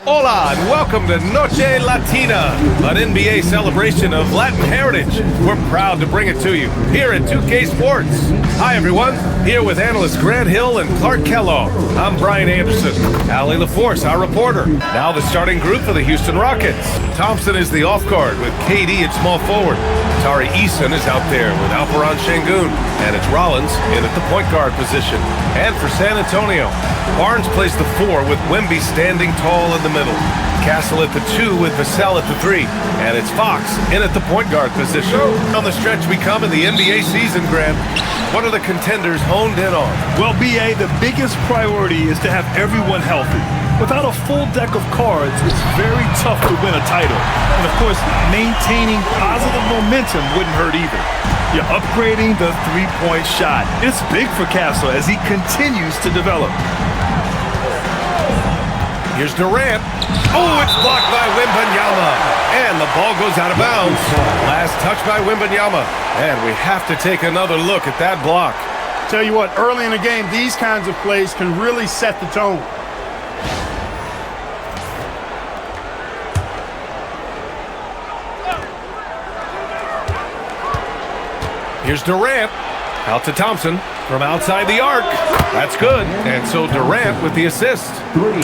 Hola and welcome to Noche Latina, an NBA celebration of Latin heritage. We're proud to bring it to you here at 2K Sports. Hi everyone, here with analysts Grant Hill and Clark Kellogg. I'm Brian Anderson, Allie LaForce, our reporter. Now the starting group for the Houston Rockets. Thompson is the off guard with KD at small forward. Tari Eason is out there with Alperen Sengun, and it's Rollins in at the point guard position. And for San Antonio, Barnes plays the 4 with Wemby standing tall in the middle. Castle at the 2 with Vassell at the 3. And it's Fox in at the point guard position. On the stretch we come in the NBA season, Grant. What are the contenders honed in on? Well, BA, the biggest priority is to have everyone healthy. Without a full deck of cards, it's very tough to win a title. And of course, maintaining positive momentum wouldn't hurt either. You're upgrading the three-point shot. It's big for Castle as he continues to develop. Here's Durant. Oh, it's blocked by Wembanyama. And the ball goes out of bounds. Last touch by Wembanyama. And we have to take another look at that block. Tell you what, early in the game, these kinds of plays can really set the tone. Here's Durant. Out to Thompson from outside the arc. That's good. And so Durant with the assist.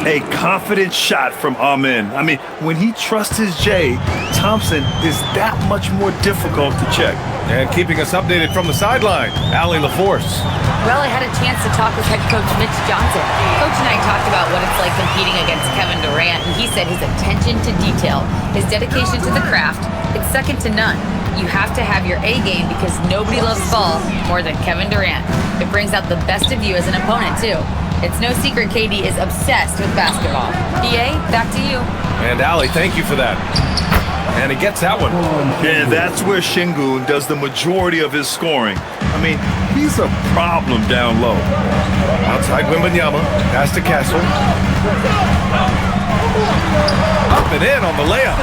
A confident shot from Amen. I mean, when he trusts his J, Thompson is that much more difficult to check. And keeping us updated from the sideline, Allie LaForce. Well, I had a chance to talk with head coach Mitch Johnson. Coach and I talked about what it's like competing against Kevin Durant, and he said his attention to detail, his dedication to the craft, it's second to none. You have to have your A game because nobody loves ball more than Kevin Durant. It brings out the best of you as an opponent, too. It's no secret KD is obsessed with basketball. EA, back to you. And Allie, thank you for that. And he gets that one. And that's where Sengun does the majority of his scoring. I mean, he's a problem down low. Outside Wembanyama, pass to Castle. Up and in on the layup.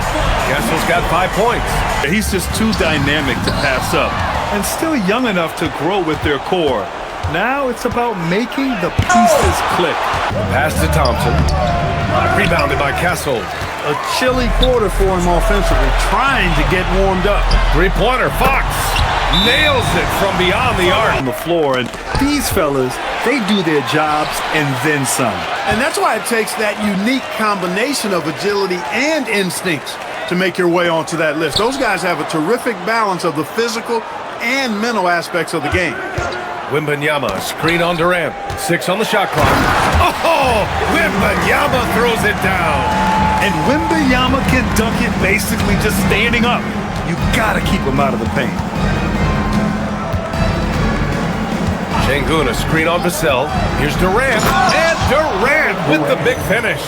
Castle's got 5 points. He's just too dynamic to pass up and still young enough to grow with their core. Now it's about making the pieces click. Pass to Thompson. Rebounded by Castle. A chilly quarter for him offensively, trying to get warmed up. Three-pointer, Fox nails it from beyond the arc. On the floor, and these fellas, they do their jobs and then some. And that's why it takes that unique combination of agility and instincts to make your way onto that list. Those guys have a terrific balance of the physical and mental aspects of the game. Wembanyama, screen on Durant. 6 on the shot clock. Oh, Wembanyama throws it down. And Wembanyama can dunk it basically just standing up. You gotta keep him out of the paint. Sengun, a screen on Vassell. Here's Durant. And Durant with the big finish.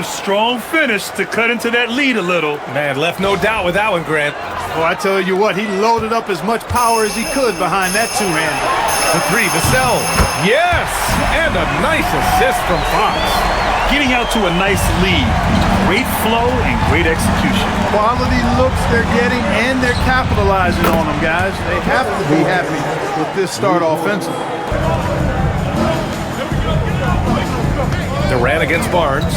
Strong finish to cut into that lead a little. Man, left no doubt with that one, Grant. Well, I tell you what, he loaded up as much power as he could behind that two-hander. The 3, Vassell. Yes! And a nice assist from Fox. Getting out to a nice lead. Great flow and great execution. Quality looks they're getting, and they're capitalizing on them, guys. They have to be happy with this start offensively. Durant against Barnes.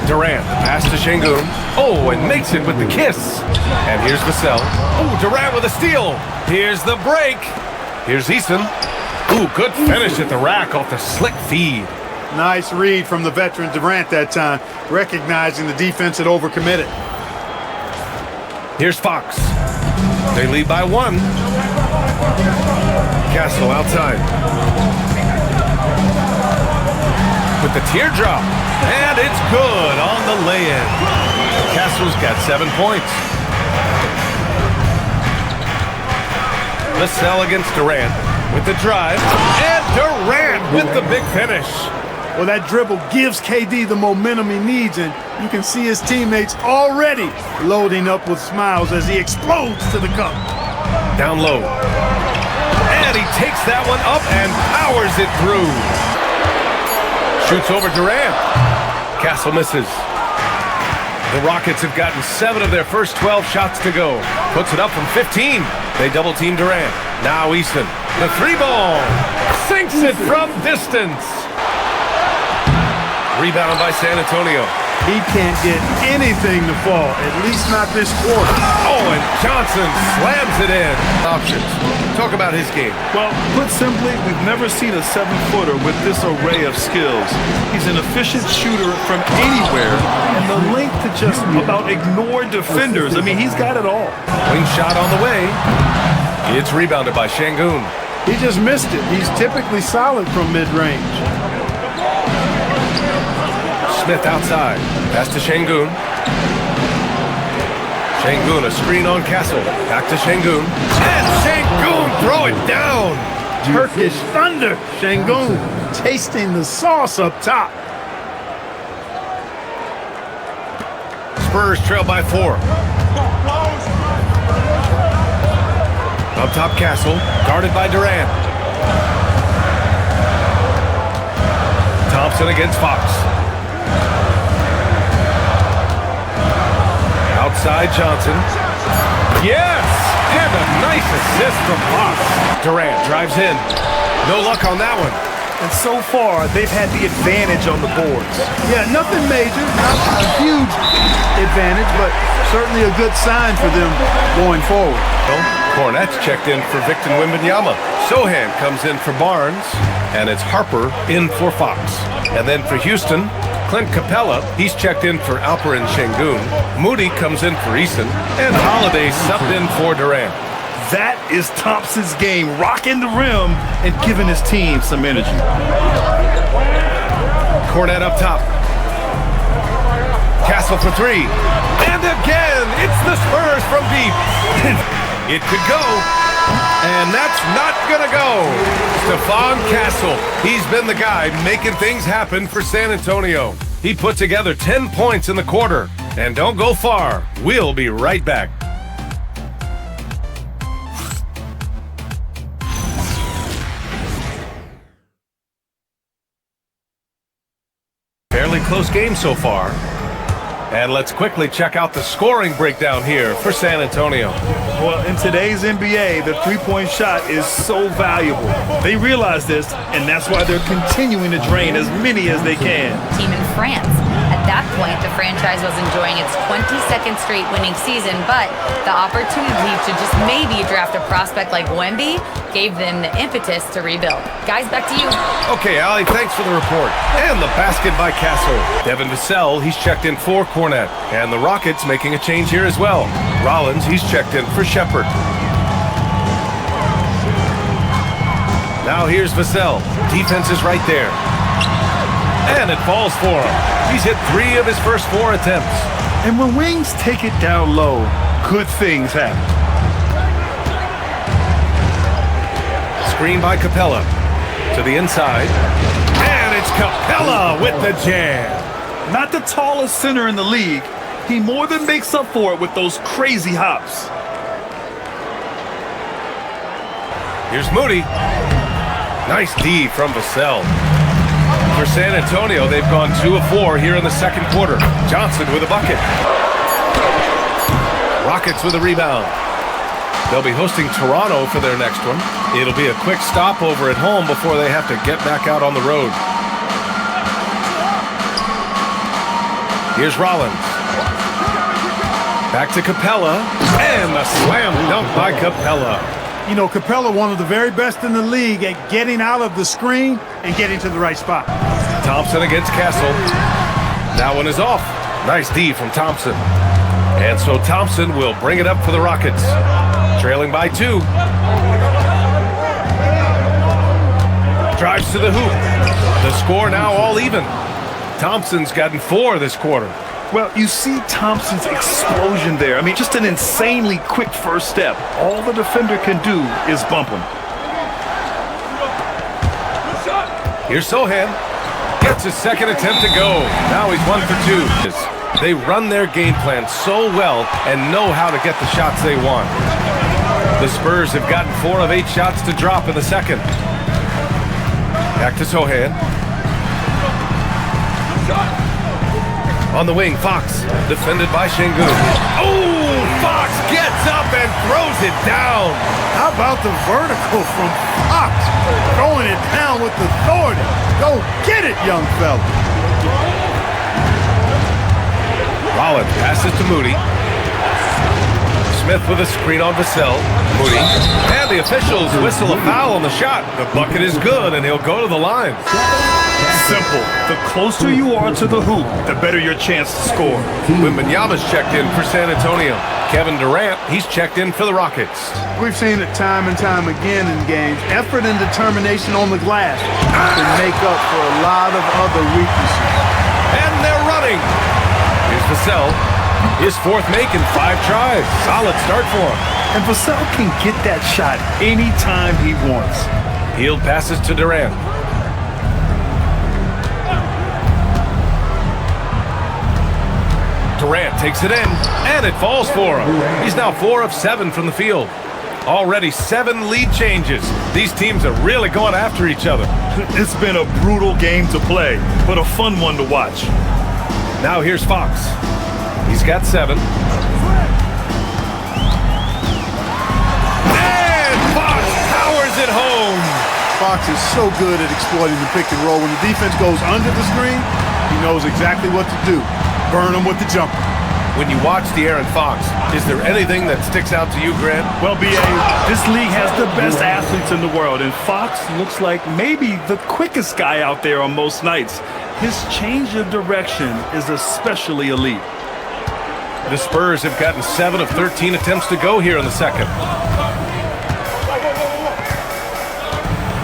Durant, pass to Sengun. Oh, and makes it with the kiss. And here's Vassell. Oh, Durant with a steal. Here's the break. Here's Eason. Ooh, good finish at the rack off the slick feed. Nice read from the veteran Durant that time, recognizing the defense had overcommitted. Here's Fox. They lead by 1. Castle outside. With the teardrop. And it's good on the lay-in. Castle's got 7 points. Vassell against Durant with the drive. And Durant with the big finish. Well, that dribble gives KD the momentum he needs, and you can see his teammates already loading up with smiles as he explodes to the cup. Down low. And he takes that one up and powers it through. Shoots over Durant. Castle misses. The Rockets have gotten 7 of their first 12 shots to go. Puts it up from 15. They double-team Durant. Now Easton. The 3 ball. Sinks it from distance. Rebound by San Antonio. He can't get anything to fall, at least not this quarter. Oh, and Johnson slams it in. Options. Talk about his game. Well, put simply, we've never seen a 7-footer with this array of skills. He's an efficient shooter from anywhere, and the length to just about ignore defenders. I mean, he's got it all. Wing shot on the way. It's rebounded by Şengün. He just missed it. He's typically solid from mid-range. Smith outside. Pass to Şengün. Şengün, a screen on Castle. Back to Şengün. And Şengün, throw it down. Turkish thunder. Şengün tasting the sauce up top. Spurs trail by 4. Up top, Castle. Guarded by Durant. Thompson against Fox. Outside Johnson. Yes! And a nice assist from Fox. Durant drives in. No luck on that one. And so far, they've had the advantage on the boards. Yeah, nothing major, not a huge advantage, but certainly a good sign for them going forward. Cornette's checked in for Victor Wembanyama. Sohan comes in for Barnes, and it's Harper in for Fox. And then for Houston, Clint Capella, he's checked in for Alperen Şengün. Moody comes in for Eason, and Holiday subbed in for Durant. That is Thompson's game, rocking the rim and giving his team some energy. Cornette up top. Castle for 3. And again, it's the Spurs from deep. It could go, and that's not gonna go. Stephon Castle, he's been the guy making things happen for San Antonio. He put together 10 points in the quarter. And don't go far. We'll be right back. Fairly close game so far. And let's quickly check out the scoring breakdown here for San Antonio. Well, in today's NBA, the three-point shot is so valuable. They realize this, and that's why they're continuing to drain as many as they can. Team in France. At that point, the franchise was enjoying its 22nd straight winning season, but the opportunity to just maybe draft a prospect like WEMBY gave them the impetus to rebuild. Guys, back to you. Okay, Ali, thanks for the report. And the basket by Castle. Devin Vassell, he's checked in for Cornette. And the Rockets making a change here as well. Rollins, he's checked in for Shepard. Now here's Vassell. Defense is right there. And it falls for him. He's hit 3 of his first 4 attempts. And when wings take it down low, good things happen. Screen by Capella. To the inside. And it's Capella with the jam. Not the tallest center in the league, he more than makes up for it with those crazy hops. Here's Moody. Nice D from Vassell. For San Antonio, they've gone 2 of 4 here in the second quarter. Johnson with a bucket. Rockets with a rebound. They'll be hosting Toronto for their next one. It'll be a quick stopover at home before they have to get back out on the road. Here's Rollins. Back to Capella. And a slam dunk by Capella. You know, Capella, one of the very best in the league at getting out of the screen and getting to the right spot. Thompson against Castle. That one is off. Nice D from Thompson. And so Thompson will bring it up for the Rockets. Trailing by 2. Drives to the hoop. The score now all even. Thompson's gotten 4 this quarter. Well, you see Thompson's explosion there. I mean, just an insanely quick first step. All the defender can do is bump him. Here's Sohan. Gets his second attempt to go. Now he's 1 for 2. They run their game plan so well and know how to get the shots they want. The Spurs have gotten 4 of 8 shots to drop in the second. Back to Sohan. On the wing, Fox, defended by Şengün. Oh, Fox gets up and throws it down. How about the vertical from Fox? Throwing it down with authority. Go get it, young fella. Rollins passes to Moody. Smith with a screen on Vassell. Moody. And the officials whistle a foul on the shot. The bucket is good, and he'll go to the line. Simple. The closer you are to the hoop, the better your chance to score. Wembanyama's checked in for San Antonio. Kevin Durant, he's checked in for the Rockets. We've seen it time and time again in games. Effort and determination on the glass can make up for a lot of other weaknesses. And they're running. Here's Vassell. His fourth make in 5 tries. Solid start for him. And Vassell can get that shot anytime he wants. Hield passes to Durant. Durant takes it in, and it falls for him. He's now 4 of 7 from the field. Already 7 lead changes. These teams are really going after each other. It's been a brutal game to play, but a fun one to watch. Now here's Fox. He's got 7. And Fox powers it home. Fox is so good at exploiting the pick and roll. When the defense goes under the screen, he knows exactly what to do. Burn them with the jumper. When you watch De'Aaron Fox, is there anything that sticks out to you, Grant? Well, B.A., this league has the best athletes in the world, and Fox looks like maybe the quickest guy out there on most nights. His change of direction is especially elite. The Spurs have gotten 7 of 13 attempts to go here in the second.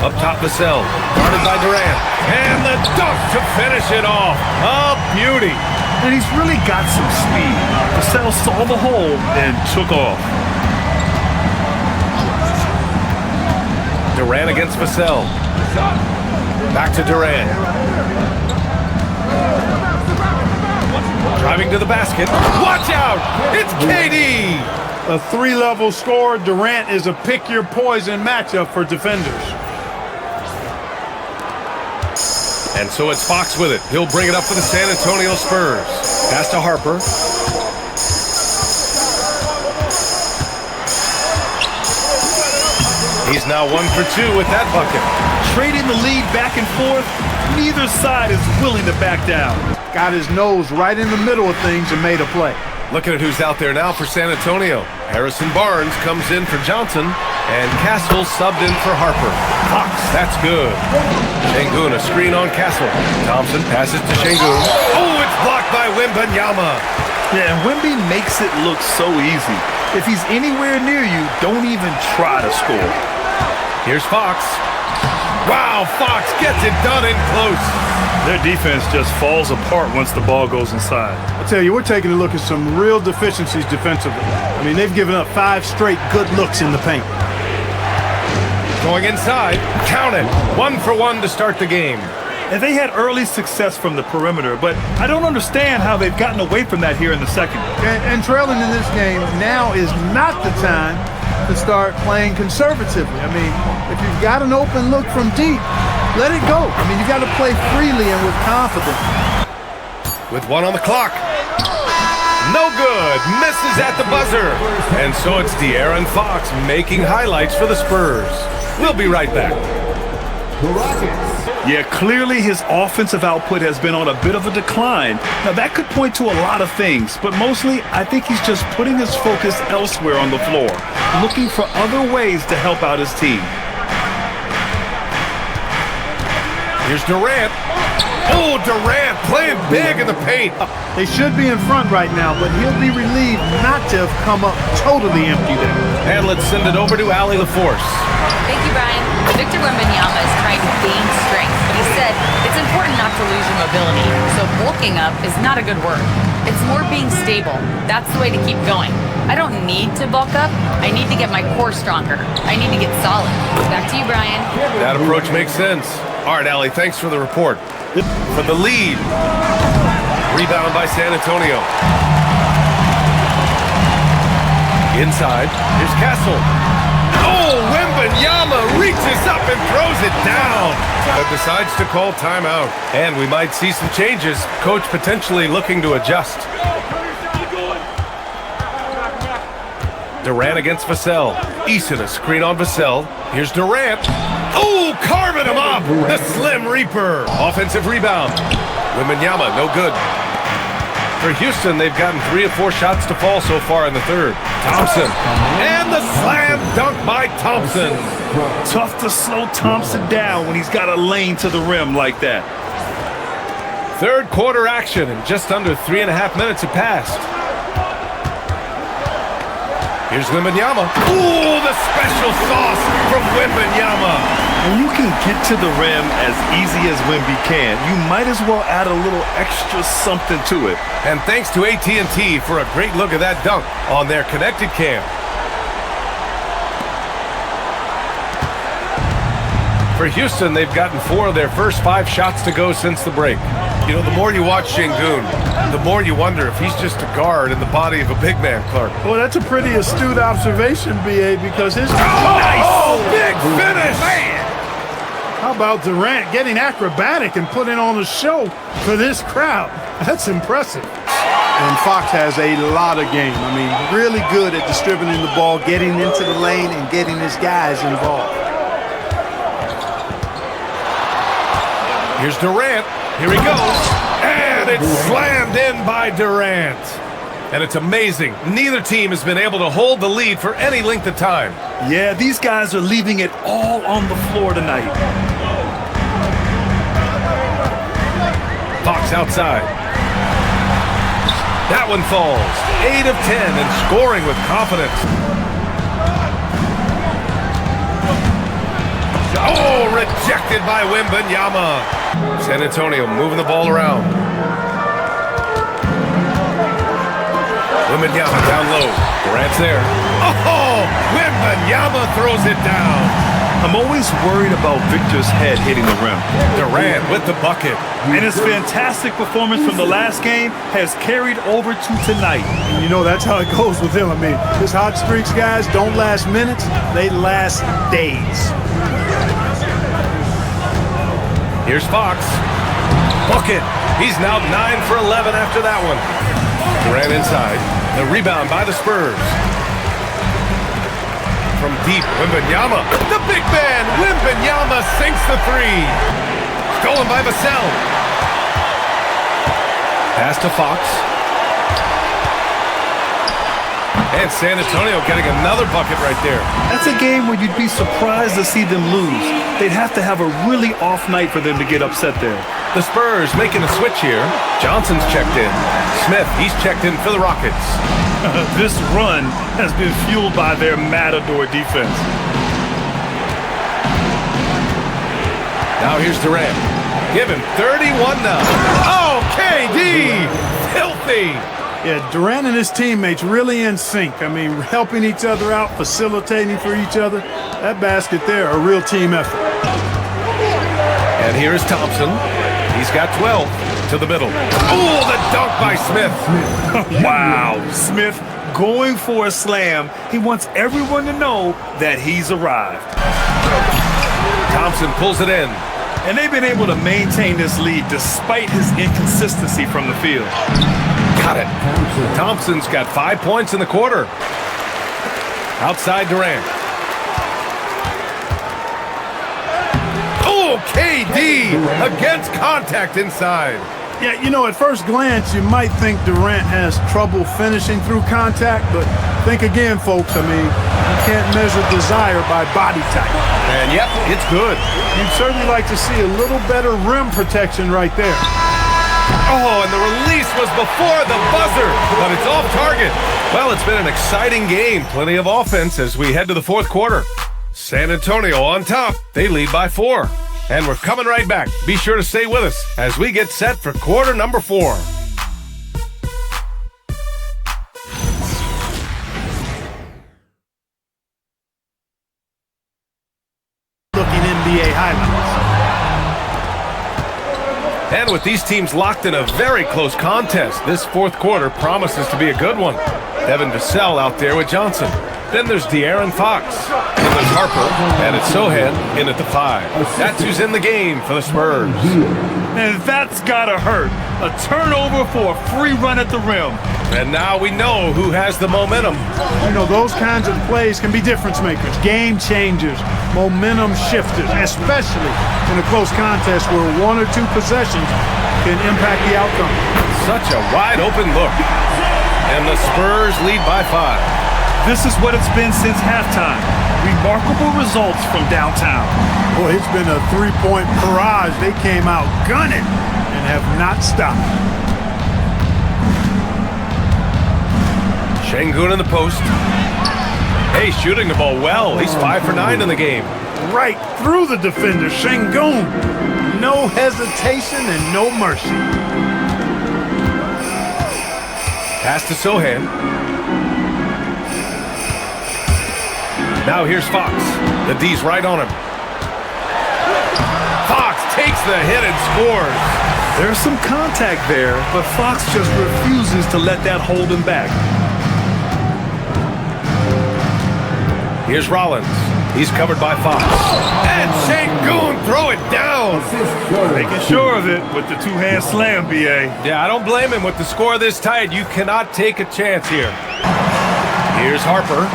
Up top, Vassell, guarded by Durant. And the dunk to finish it off. A beauty. And he's really got some speed. Vassell saw the hole and took off. Durant against Vassell. Back to Durant. Driving to the basket. Watch out! It's KD! A 3-level scorer, Durant is a pick-your-poison matchup for defenders. And so it's Fox with it. He'll bring it up for the San Antonio Spurs. Pass to Harper. He's now 1 for 2 with that bucket. Trading the lead back and forth, neither side is willing to back down. Got his nose right in the middle of things and made a play. Looking at who's out there now for San Antonio. Harrison Barnes comes in for Johnson, and Castle subbed in for Harper. Fox, that's good. Şengün, a screen on Castle. Thompson passes to Şengün. Oh, it's blocked by Wembanyama. Yeah, and Wemby makes it look so easy. If he's anywhere near you, don't even try to score. Here's Fox. Wow, Fox gets it done in close. Their defense just falls apart once the ball goes inside. I tell you, we're taking a look at some real deficiencies defensively. I mean, they've given up 5 straight good looks in the paint. Going inside, count it. 1 for 1 to start the game. And they had early success from the perimeter, but I don't understand how they've gotten away from that here in the second. And trailing in this game, now is not the time to start playing conservatively. I mean, if you've got an open look from deep, let it go. I mean, you got to play freely and with confidence. With 1 on the clock. No good. Misses at the buzzer. And so it's De'Aaron Fox making highlights for the Spurs. We'll be right back. Yeah, clearly his offensive output has been on a bit of a decline. Now, that could point to a lot of things, but mostly I think he's just putting his focus elsewhere on the floor, looking for other ways to help out his team. Here's Durant. Oh, Durant playing big in the paint. They should be in front right now, but he'll be relieved not to have come up totally empty there. And let's send it over to Allie LaForce. Thank you, Brian. Victor Wembanyama is trying to gain strength, but he said it's important not to lose your mobility. So bulking up is not a good word. It's more being stable. That's the way to keep going. I don't need to bulk up. I need to get my core stronger. I need to get solid. Back to you, Brian. That approach makes sense. All right, Allie, thanks for the report. For the lead. Rebound by San Antonio. Inside, here's Castle. Oh, Wembanyama reaches up and throws it down, but decides to call timeout. And we might see some changes. Coach potentially looking to adjust. Durant against Vassell. Eason, a screen on Vassell. Here's Durant. Oh, carving him up. The Slim Reaper. Offensive rebound. Wembanyama, no good. For Houston, they've gotten 3 of 4 shots to fall so far in the third. Thompson. And the slam dunk by Thompson. Tough to slow Thompson down when he's got a lane to the rim like that. Third quarter action, and just under 3.5 minutes have passed. Here's Wembanyama. Ooh, the special sauce from Wembanyama. When you can get to the rim as easy as Wemby can, you might as well add a little extra something to it. And thanks to AT&T for a great look at that dunk on their connected cam. For Houston, they've gotten 4 of their first 5 shots to go since the break. You know, the more you watch Şengün, the more you wonder if he's just a guard in the body of a big man, Clark. Well, that's a pretty astute observation, B.A., because his... Oh, big finish! Man. How about Durant getting acrobatic and putting on a show for this crowd? That's impressive. And Fox has a lot of game. I mean, really good at distributing the ball, getting into the lane, and getting his guys involved. Here's Durant. Here he goes. And it's slammed in by Durant. And it's amazing. Neither team has been able to hold the lead for any length of time. Yeah, these guys are leaving it all on the floor tonight. Fox outside. That one falls. 8 of 10 and scoring with confidence. Oh, rejected by Wembanyama. San Antonio moving the ball around. Wembanyama down low. Durant's there. Oh, Wembanyama throws it down. I'm always worried about Victor's head hitting the rim. Durant with the bucket. And his fantastic performance from the last game has carried over to tonight. And you know, that's how it goes with him. I mean, his hot streaks, guys, don't last minutes. They last days. Here's Fox. Bucket. He's now 9 for 11 after that one. Durant inside. The rebound by the Spurs. From deep, Wembanyama. The big man, Wembanyama sinks the 3. Stolen by Vassell. Pass to Fox. And San Antonio getting another bucket right there. That's a game where you'd be surprised to see them lose. They'd have to have a really off night for them to get upset there. The Spurs making a switch here. Johnson's checked in. Smith, he's checked in for the Rockets. This run has been fueled by their Matador defense. Now here's Durant. Give him 31 now. Oh, KD! Filthy! Yeah, Durant and his teammates really in sync. I mean, helping each other out, facilitating for each other. That basket there, a real team effort. And here is Thompson. He's got 12 to the middle. Oh, the dunk by Smith. Wow, Smith going for a slam. He wants everyone to know that he's arrived. Thompson pulls it in. And they've been able to maintain this lead despite his inconsistency from the field. Got it. Thompson's got 5 points in the quarter. Outside Durant. Oh, KD against contact inside. Yeah, you know, at first glance, you might think Durant has trouble finishing through contact, but think again, folks. I mean, you can't measure desire by body type. And yep, it's good. You'd certainly like to see a little better rim protection right there. Oh, and the release was before the buzzer, but it's off target. Well, it's been an exciting game. Plenty of offense as we head to the fourth quarter. San Antonio on top. They lead by 4. And we're coming right back. Be sure to stay with us as we get set for quarter number 4. Looking NBA highlights. And with these teams locked in a very close contest, this fourth quarter promises to be a good one. Devin Vassell out there with Johnson. Then there's De'Aaron Fox. Then there's Harper. And it's Sohan in at the 5. That's who's in the game for the Spurs. And that's gotta hurt. A turnover for a free run at the rim. And now we know who has the momentum. You know, those kinds of plays can be difference makers, game changers, momentum shifters, especially in a close contest where 1 or 2 possessions can impact the outcome. Such a wide open look. And the Spurs lead by 5. This is what it's been since halftime. Remarkable results from downtown. Boy, it's been a three-point barrage. They came out gunning and have not stopped. Şengün in the post. Hey, shooting the ball well. He's 5 for 9 in the game. Right through the defender, Şengün. No hesitation and no mercy. Pass to Sohan. Now here's Fox. The D's right on him. Fox takes the hit and scores. There's some contact there, but Fox just refuses to let that hold him back. Here's Rollins. He's covered by Fox. And Şengün throw it down. Making sure of it with the two-hand slam, B.A. Yeah, I don't blame him. With the score this tight, you cannot take a chance here. Here's Harper.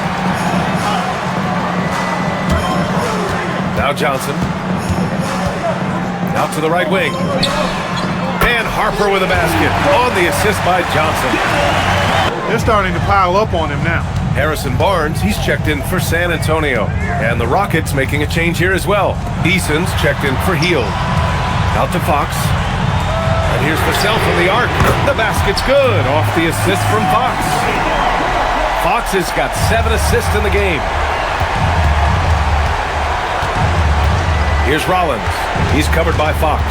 Now Johnson. Out to the right wing. And Harper with a basket on the assist by Johnson. They're starting to pile up on him now. Harrison Barnes, he's checked in for San Antonio. And the Rockets making a change here as well. Eason's checked in for Hield. Out to Fox. And here's Vassell from the arc. The basket's good off the assist from Fox. Fox has got 7 assists in the game. Here's Rollins. He's covered by Fox.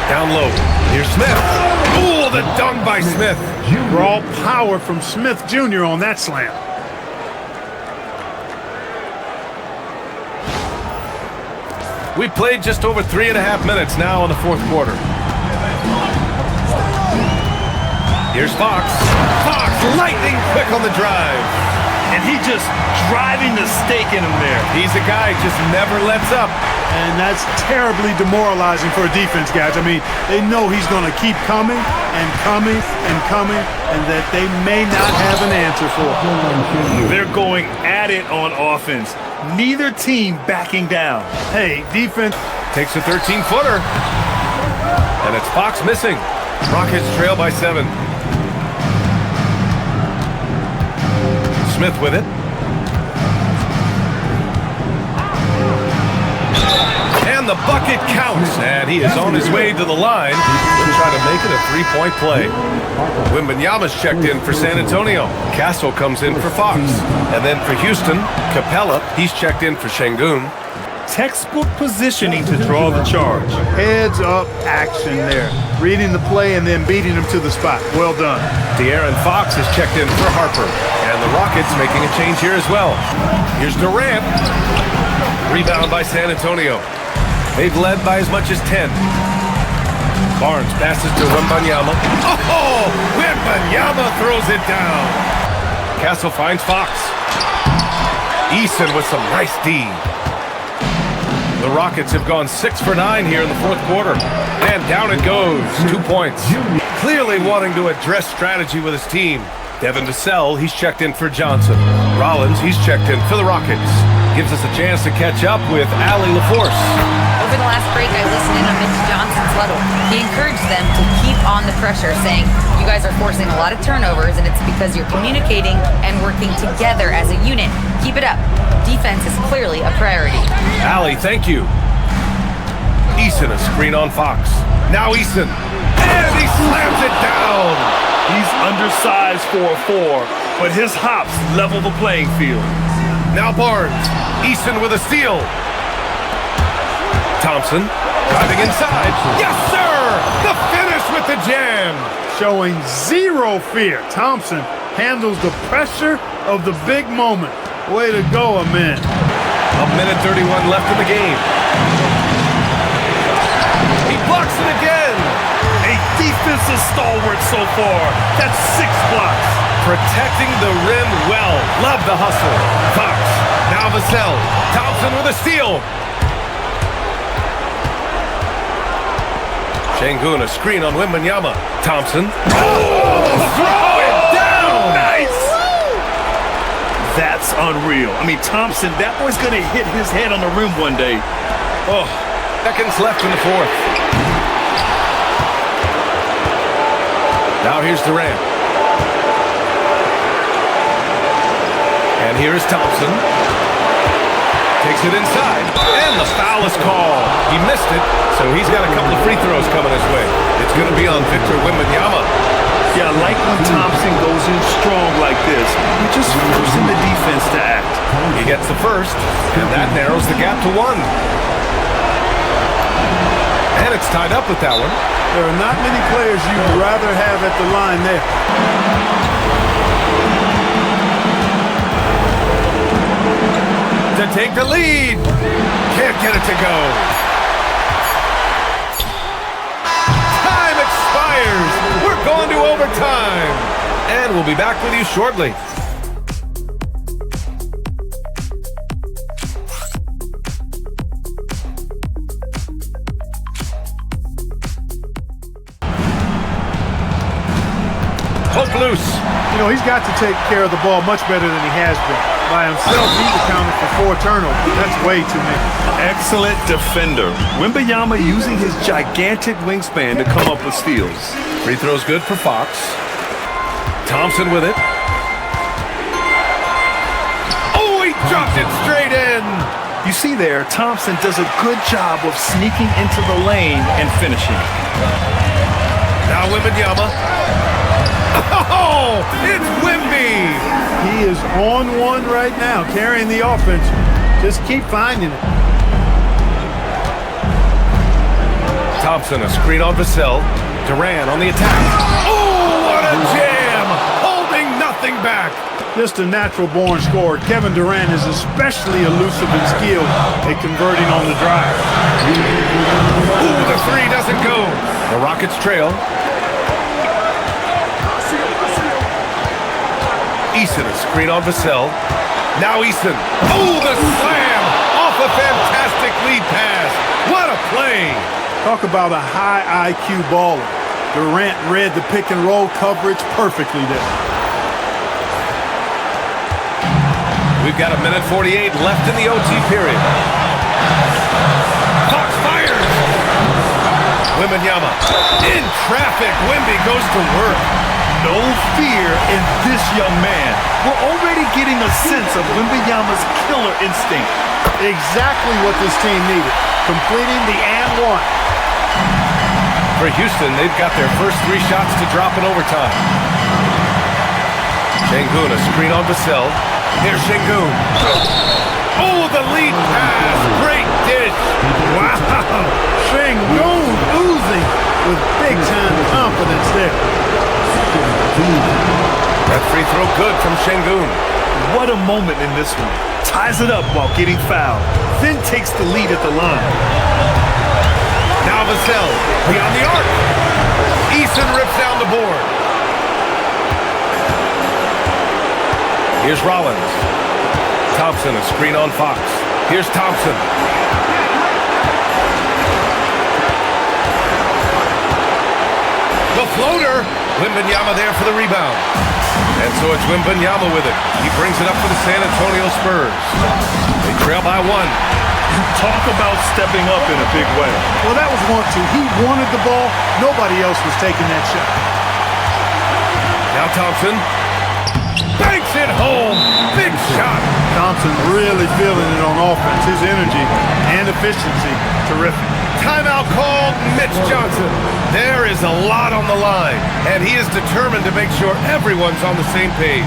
Down low. Here's Smith. Ooh, the dunk by Smith. Raw power from Smith Jr. on that slam. We played just over 3.5 minutes now in the fourth quarter. Here's Fox. Fox, lightning quick on the drive. And he just driving the stake in him there. He's a guy who just never lets up. And that's terribly demoralizing for a defense, guys. I mean, they know he's going to keep coming and coming and coming, and that they may not have an answer for. They're going at it on offense. Neither team backing down. Hey, defense. Takes a 13-footer. And it's Fox missing. Rockets trail by 7. Smith with it. And the bucket counts. And he is on his way to the line to try to make it a 3-point play. Wembanyama's checked in for San Antonio. Castle comes in for Fox. And then for Houston, Capella, he's checked in for Şengün. Textbook positioning to draw the charge. Heads up action there. Reading the play and then beating him to the spot. Well done. De'Aaron Fox is checked in for Harper. And the Rockets making a change here as well. Here's Durant. Rebound by San Antonio. They've led by as much as 10. Barnes passes to Wembanyama. Oh! Wembanyama throws it down. Castle finds Fox. Eason with some nice D. The Rockets have gone 6 for 9 here in the fourth quarter. And down it goes. 2 points. Clearly wanting to address strategy with his team. Devin Vassell, he's checked in for Johnson. Rollins, he's checked in for the Rockets. Gives us a chance to catch up with Allie LaForce. Over the last break, I listened in on Mitch Johnson's huddle. He encouraged them to keep on the pressure, saying, you guys are forcing a lot of turnovers, and it's because you're communicating and working together as a unit. Keep it up. Defense is clearly a priority. Allie, thank you. Eason, a screen on Fox. Now Eason. And he slams it down. He's undersized for a 4, but his hops level the playing field. Now Barnes. Eason with a steal. Thompson driving inside. Yes, sir! The finish with the jam. Showing zero fear. Thompson handles the pressure of the big moment. Way to go, Amin. 1:31 left in the game. He blocks it again. A defensive stalwart so far. That's 6 blocks. Protecting the rim well. Love the hustle. Fox. Now Vassell. Thompson with a steal. Şengün, a screen on Wembanyama. Thompson. Oh! Throw it down! Nice! That's unreal. I mean, Thompson, that boy's going to hit his head on the rim one day. Oh, seconds left in the fourth. Now here's Durant. And here is Thompson. Takes it inside. And the foul is called. He missed it, so he's got a couple of free throws coming his way. It's going to be on Victor Wembanyama. Yeah, I like when Thompson goes in strong like this. You're just forcing the defense to act. He gets the first, and that narrows the gap to 1. And it's tied up with that one. There are not many players you'd rather have at the line there. To take the lead. Can't get it to go. Time expires. We're going to overtime. And we'll be back with you shortly. Hook loose. You know, he's got to take care of the ball much better than he has been. By himself, he's accounted for 4 turnovers. That's way too many. Excellent defender. Wembanyama using his gigantic wingspan to come up with steals. Free throw's good for Fox. Thompson with it. Oh, he dropped it straight in. You see there, Thompson does a good job of sneaking into the lane and finishing. Now Wembanyama. Oh, it's Wemby. He is on one right now, carrying the offense. Just keep finding it. Thompson, a screen on Vassell. Durant on the attack. Oh, what a jam! Holding nothing back. Just a natural-born scorer. Kevin Durant is especially elusive and skilled at converting on the drive. Ooh, the three doesn't go. The Rockets trail. Eason, a screen on Vassell. Now Eason. Oh, the slam! Off a fantastic lead pass. What a play! Talk about a high IQ baller. Durant read the pick and roll coverage perfectly there. We've got 1:48 left in the OT period. Fox fires! Wembanyama. In traffic, Wemby goes to work. No fear in this young man. We're already getting a sense of Wembanyama's killer instinct. Exactly what this team needed. Completing the and one. For Houston, they've got their first 3 shots to drop in overtime. Şengün, a screen on Vassell. Here's Şengün. Oh, the lead pass. Great dish. Wow. Şengün oozing with big-time confidence there. That free throw good from Şengün. What a moment in this one. Ties it up while getting fouled. Then takes the lead at the line. Now Vassell beyond the arc. Eason rips down the board. Here's Rollins. Thompson, a screen on Fox. Here's Thompson. The floater. Wembanyama there for the rebound. And so it's Wembanyama with it. He brings it up for the San Antonio Spurs. They trail by 1. Talk about stepping up in a big way. Well, that was want to. He wanted the ball. Nobody else was taking that shot. Now Thompson. Banks it home. Big shot. Thompson really feeling it on offense. His energy and efficiency, terrific. Timeout called. Mitch Johnson. There is a lot on the line, and he is determined to make sure everyone's on the same page.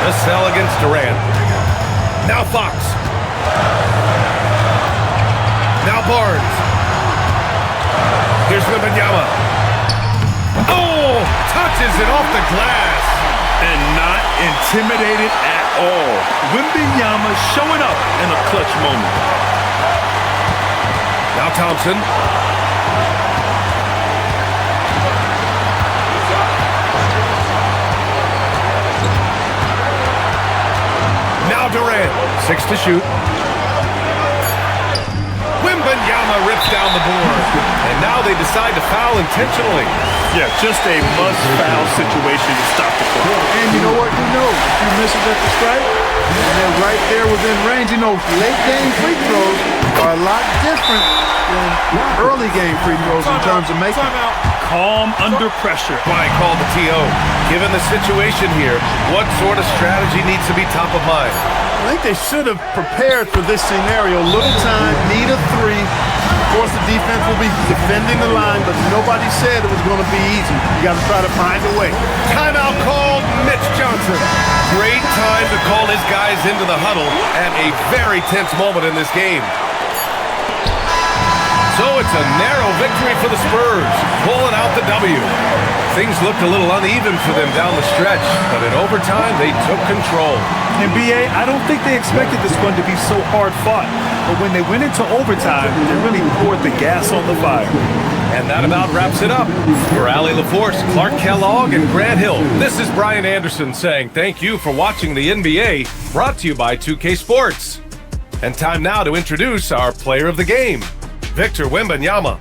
Vassell against Durant. Now Fox. Now Barnes. Here's Wembanyama. Oh, touches it off the glass. And not intimidated at all. Wembanyama showing up in a clutch moment. Now Thompson. Now Durant. 6 to shoot. Wembanyama rips down the board. And now they decide to foul intentionally. Yeah, just a must-foul situation to stop the clock. And you know what? You know, if you miss it at the stripe, And they're right there within range. You know, late game free throws are a lot different than early game free throws in terms of making. Calm under pressure. Why call the TO? Given the situation here, what sort of strategy needs to be top of mind? I think they should have prepared for this scenario. Little time, need a three. Of course, the defense will be defending the line, but nobody said it was going to be easy. You got to try to find a way. Timeout called, Mitch Johnson. Great time to call his guys into the huddle at a very tense moment in this game. So it's a narrow victory for the Spurs, pulling out the W. Things looked a little uneven for them down the stretch, but in overtime, they took control. NBA, I don't think they expected this one to be so hard-fought, but when they went into overtime, they really poured the gas on the fire. And that about wraps it up. For Allie LaForce, Clark Kellogg, and Grant Hill, this is Brian Anderson saying thank you for watching the NBA, brought to you by 2K Sports. And time now to introduce our player of the game, Victor Wembanyama.